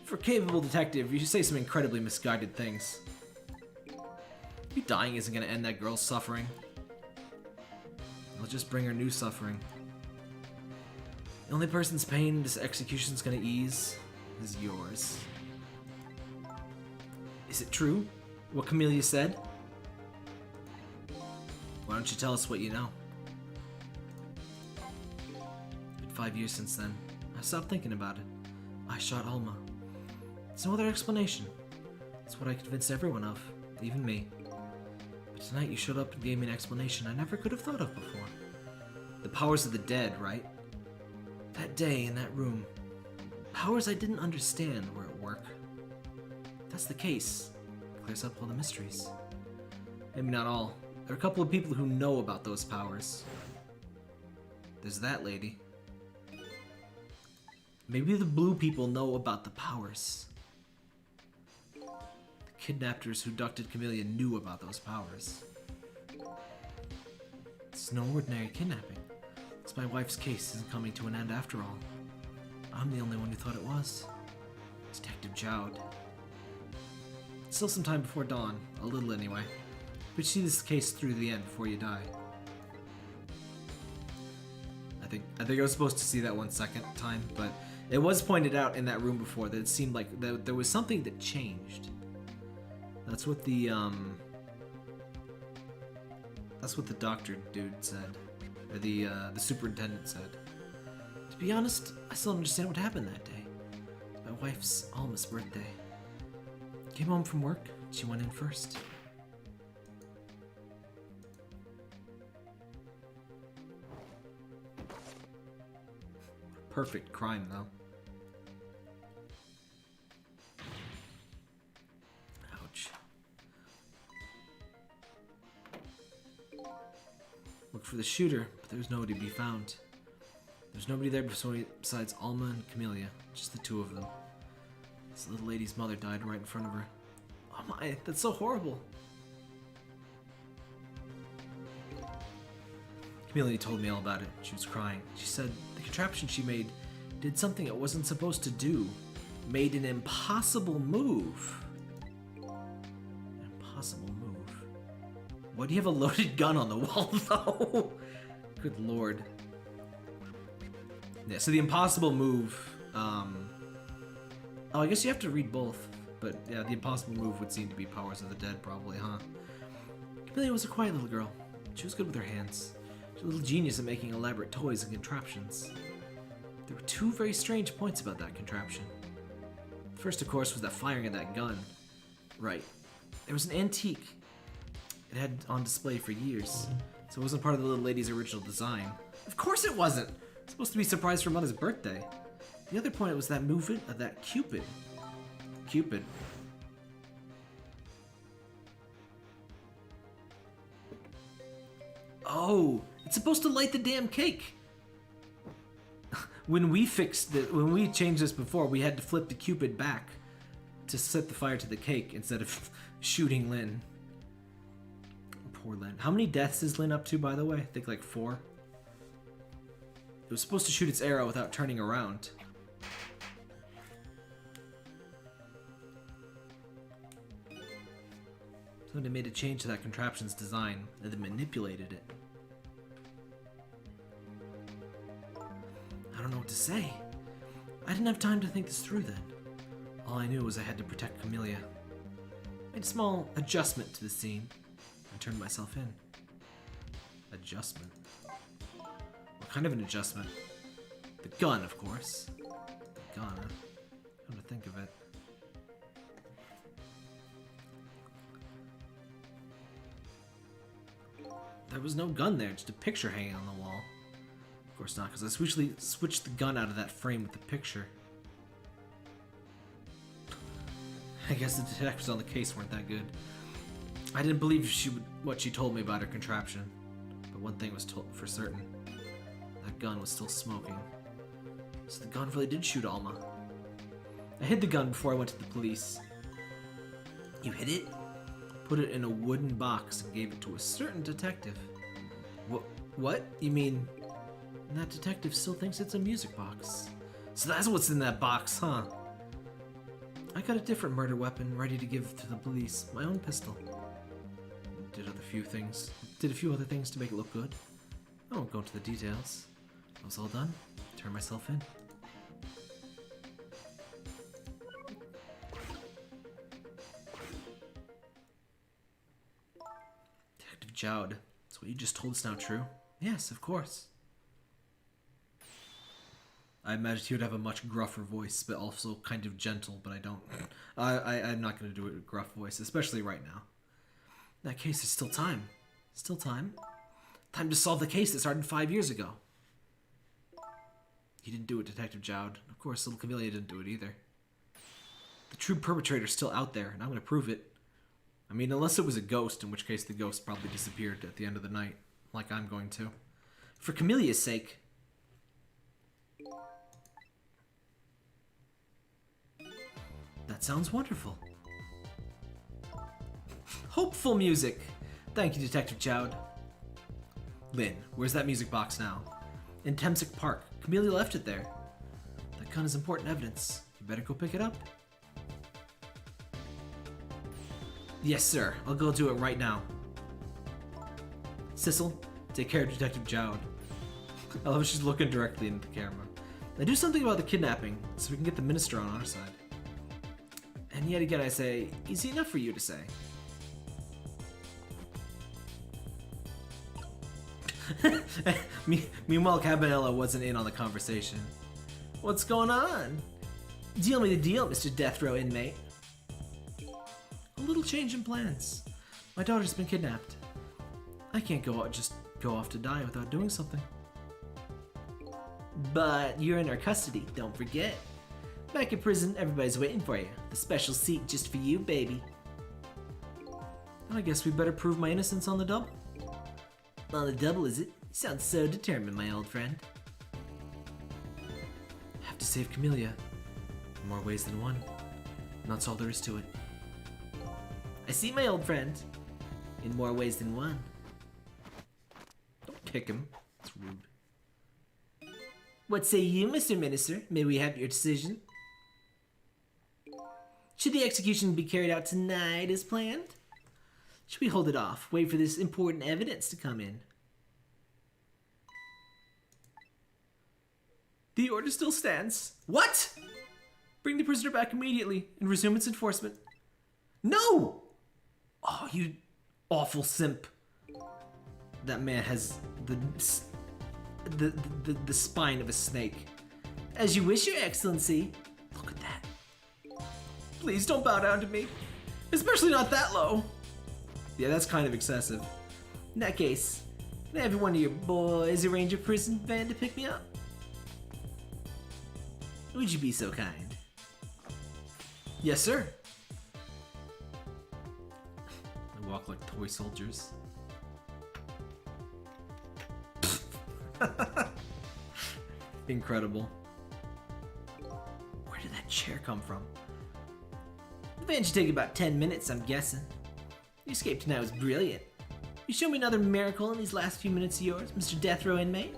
For a capable detective, you should say some incredibly misguided things. You dying isn't gonna end that girl's suffering. It'll just bring her new suffering. The only person's pain this execution's gonna ease is yours. Is it true, what Kamila said? Why don't you tell us what you know? Been 5 years since then. I stopped thinking about it. I shot Alma. There's no other explanation. It's what I convinced everyone of, even me. But tonight you showed up and gave me an explanation I never could have thought of before. The powers of the dead, right? That day in that room, powers I didn't understand were at work. If that's the case, it clears up all the mysteries. Maybe not all. There are a couple of people who know about those powers. There's that lady. Maybe the blue people know about the powers. The kidnappers who abducted Kamila knew about those powers. It's no ordinary kidnapping. It's my wife's case isn't coming to an end after all. I'm the only one who thought it was. Detective Jowd. It's still some time before dawn, a little anyway. But you see this case through the end before you die. I think I was supposed to see that one second time, but it was pointed out in that room before that it seemed like there was something that changed. That's what the doctor dude said, or the superintendent said. To be honest, I still don't understand what happened that day. My wife's Alma's birthday. Came home from work. She went in first. Perfect crime, though. Ouch. Looked for the shooter, but there was nobody to be found. There's nobody there besides Alma and Kamila, just the two of them. This little lady's mother died right in front of her. Oh my, that's so horrible. Kamila told me all about it. She was crying. She said the contraption she made did something it wasn't supposed to do. Made an impossible move. An impossible move. Why do you have a loaded gun on the wall, though? Good lord. Yeah, so the impossible move, oh, I guess you have to read both. But yeah, the impossible move would seem to be powers of the dead, probably, huh? Kamila was a quiet little girl. She was good with her hands. She was a little genius at making elaborate toys and contraptions. There were two very strange points about that contraption. First, of course, was that firing of that gun. Right. There was an antique. It had on display for years, so it wasn't part of the little lady's original design. Of course it wasn't! It's supposed to be a surprise for Mother's birthday. The other point was that movement of that Cupid. Cupid. Oh, it's supposed to light the damn cake. When we changed this before, we had to flip the Cupid back to set the fire to the cake instead of shooting Lynn. Poor Lynn. How many deaths is Lynn up to, by the way? I think like 4. It was supposed to shoot its arrow without turning around. Somebody made a change to that contraption's design and then manipulated it. I don't know what to say. I didn't have time to think this through then. All I knew was I had to protect Kamila. Made a small adjustment to the scene and turned myself in. Adjustment? What kind of an adjustment? The gun, of course. The gun. Come to think of it. There was no gun there, just a picture hanging on the wall. Of course not, because I switched the gun out of that frame with the picture. I guess the detectives on the case weren't that good. I didn't believe what she told me about her contraption. But one thing was for certain. That gun was still smoking. So the gun really did shoot Alma. I hid the gun before I went to the police. You hid it? Put it in a wooden box and gave it to a certain detective. What? You mean that detective still thinks it's a music box? So that's what's in that box, huh? I got a different murder weapon ready to give to the police. My own pistol. Did a few other things to make it look good. I won't go into the details. I was all done. Turned myself in. Detective Jowd, is what you just told us now true? Yes, of course. I imagined he would have a much gruffer voice, but also kind of gentle, but I don't. I'm not going to do it with a gruff voice, especially right now. In that case, there's still time. Still time? Time to solve the case that started 5 years ago. You didn't do it, Detective Jowd. Of course, little Kamila didn't do it either. The true perpetrator's still out there, and I'm going to prove it. I mean, unless it was a ghost, in which case the ghost probably disappeared at the end of the night, like I'm going to. For Kamila's sake. That sounds wonderful. Hopeful music. Thank you, Detective Jowd. Lynn, where's that music box now? In Temsic Park. Kamila left it there. That gun is important evidence. You better go pick it up. Yes, sir. I'll go do it right now. Sissel, take care of Detective Jowd. I love she's looking directly into the camera. Now do something about the kidnapping, so we can get the minister on our side. And yet again I say, easy enough for you to say. Meanwhile, Cabanella wasn't in on the conversation. What's going on? Deal me the deal, Mr. Death Row inmate. A little change in plans. My daughter's been kidnapped. I can't just go off to die without doing something. But you're in our custody, don't forget. Back in prison, everybody's waiting for you. The special seat just for you, baby. I guess we better prove my innocence on the double. On the double, is it? You sound so determined, my old friend. I have to save Kamila. In more ways than one. And that's all there is to it. I see, my old friend. In more ways than one. Don't kick him. It's rude. What say you, Mr. Minister? May we have your decision? Should the execution be carried out tonight as planned? Should we hold it off? Wait for this important evidence to come in. The order still stands. What? Bring the prisoner back immediately and resume its enforcement. No! Oh, you awful simp. That man has the spine of a snake. As you wish, Your Excellency. Look at that. Please don't bow down to me. Especially not that low. Yeah, that's kind of excessive. In that case, can I have one of your boys arrange a prison van to pick me up? Would you be so kind? Yes, sir. They walk like toy soldiers. Incredible. Where did that chair come from? The van should take about 10 minutes, I'm guessing. Your escape tonight was brilliant. You show me another miracle in these last few minutes of yours, Mr. Death Row inmate.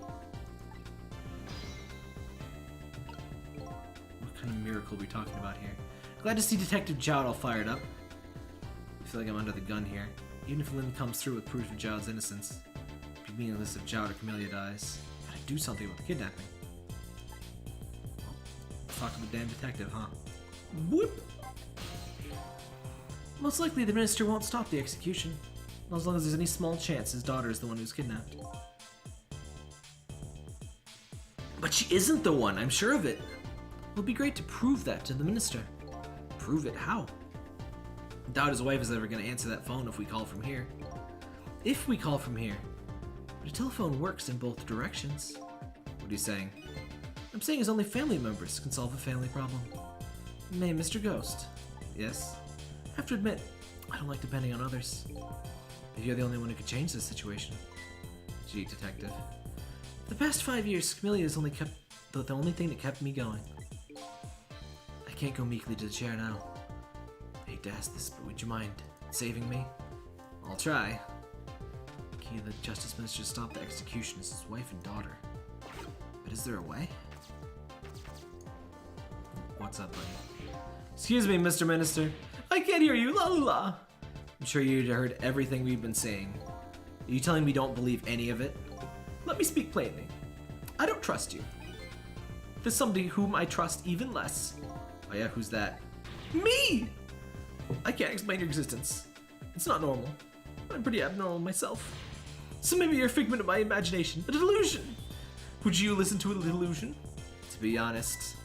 What kind of miracle are we talking about here? Glad to see Detective Jowd all fired up. I feel like I'm under the gun here. Even if Lynn comes through with proof of Jowd's innocence, it'd be meaningless if Jowd or Kamila dies. Gotta do something about the kidnapping. Talk to the damn detective, huh? Whoop! Most likely the minister won't stop the execution, as long as there's any small chance his daughter is the one who's kidnapped. But she isn't the one, I'm sure of it. It'll be great to prove that to the minister. Prove it? How? Doubt his wife is ever going to answer that phone if we call from here. If we call from here. But a telephone works in both directions. What are you saying? I'm saying is only family members can solve a family problem. Nay, Mr. Ghost. Yes? I have to admit, I don't like depending on others. If you're the only one who could change this situation. Gee, detective. The past 5 years, Kamila has only kept the only thing that kept me going. I can't go meekly to the chair now. I hate to ask this, but would you mind saving me? I'll try. Key to the Justice Minister to stop the execution is his wife and daughter. But is there a way? What's up, buddy? Excuse me, Mr. Minister. I can't hear you, la la la. I'm sure you'd heard everything we've been saying. Are you telling me don't believe any of it? Let me speak plainly. I don't trust you. There's somebody whom I trust even less. Oh yeah, who's that? Me! I can't explain your existence. It's not normal. I'm pretty abnormal myself. So maybe you're a figment of my imagination, a delusion. Would you listen to a delusion? To be honest,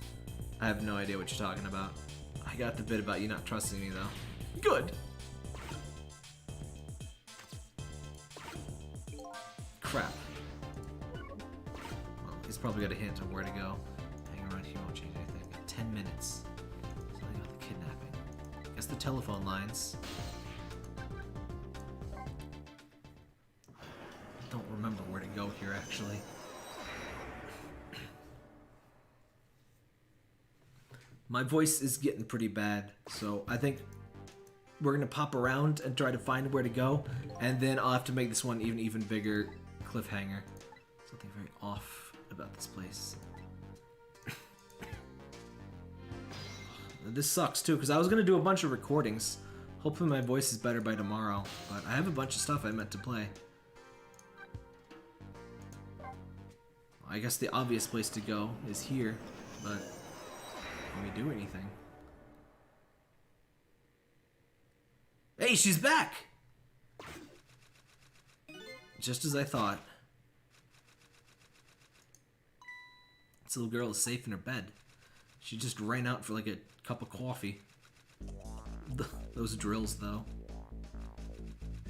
I have no idea what you're talking about. I got the bit about you not trusting me though. Good. Crap. Well, he's probably got a hint on where to go. Hang around here won't change anything. Got 10 minutes. Something about the kidnapping. Guess the telephone lines. Don't remember where to go here actually. My voice is getting pretty bad, so I think we're gonna pop around and try to find where to go, and then I'll have to make this one even bigger cliffhanger. Something very off about this place. This sucks too, because I was gonna do a bunch of recordings. Hopefully my voice is better by tomorrow, but I have a bunch of stuff I meant to play. I guess the obvious place to go is here, but can we do anything? Hey, she's back! Just as I thought. This little girl is safe in her bed. She just ran out for like a cup of coffee. Those drills, though.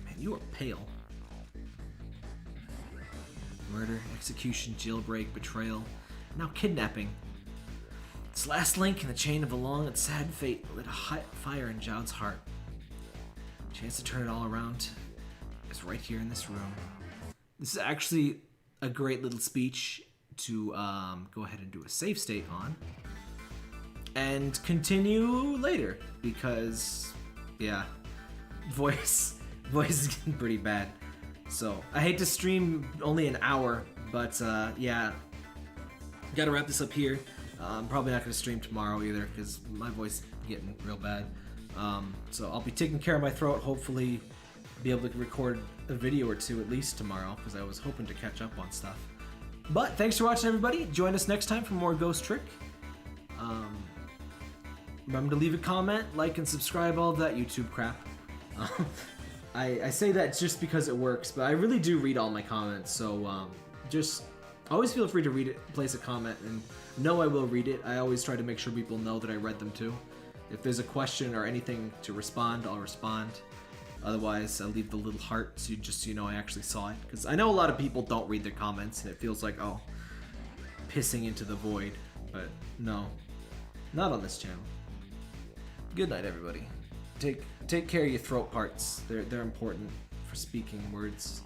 Man, you are pale. Murder, execution, jailbreak, betrayal, now kidnapping. This last link in the chain of a long and sad fate lit a hot fire in Jowd's heart. The chance to turn it all around is right here in this room. This is actually a great little speech to go ahead and do a save state on. And continue later, because, yeah, voice is getting pretty bad. So, I hate to stream only an hour, but yeah, gotta wrap this up here. I'm probably not gonna stream tomorrow either, because my voice is getting real bad. So I'll be taking care of my throat, hopefully be able to record a video or two at least tomorrow, because I was hoping to catch up on stuff. But thanks for watching, everybody. Join us next time for more Ghost Trick. Remember to leave a comment, like, and subscribe, all of that YouTube crap. I say that just because it works, but I really do read all my comments, so just always feel free to read it, place a comment, and know I will read it. I always try to make sure people know that I read them too. If there's a question or anything to respond, I'll respond. Otherwise, I'll leave the little heart so just so you know I actually saw it. Because I know a lot of people don't read their comments, and it feels like, oh, pissing into the void. But no, not on this channel. Good night, everybody. Take care of your throat parts. They're important for speaking words.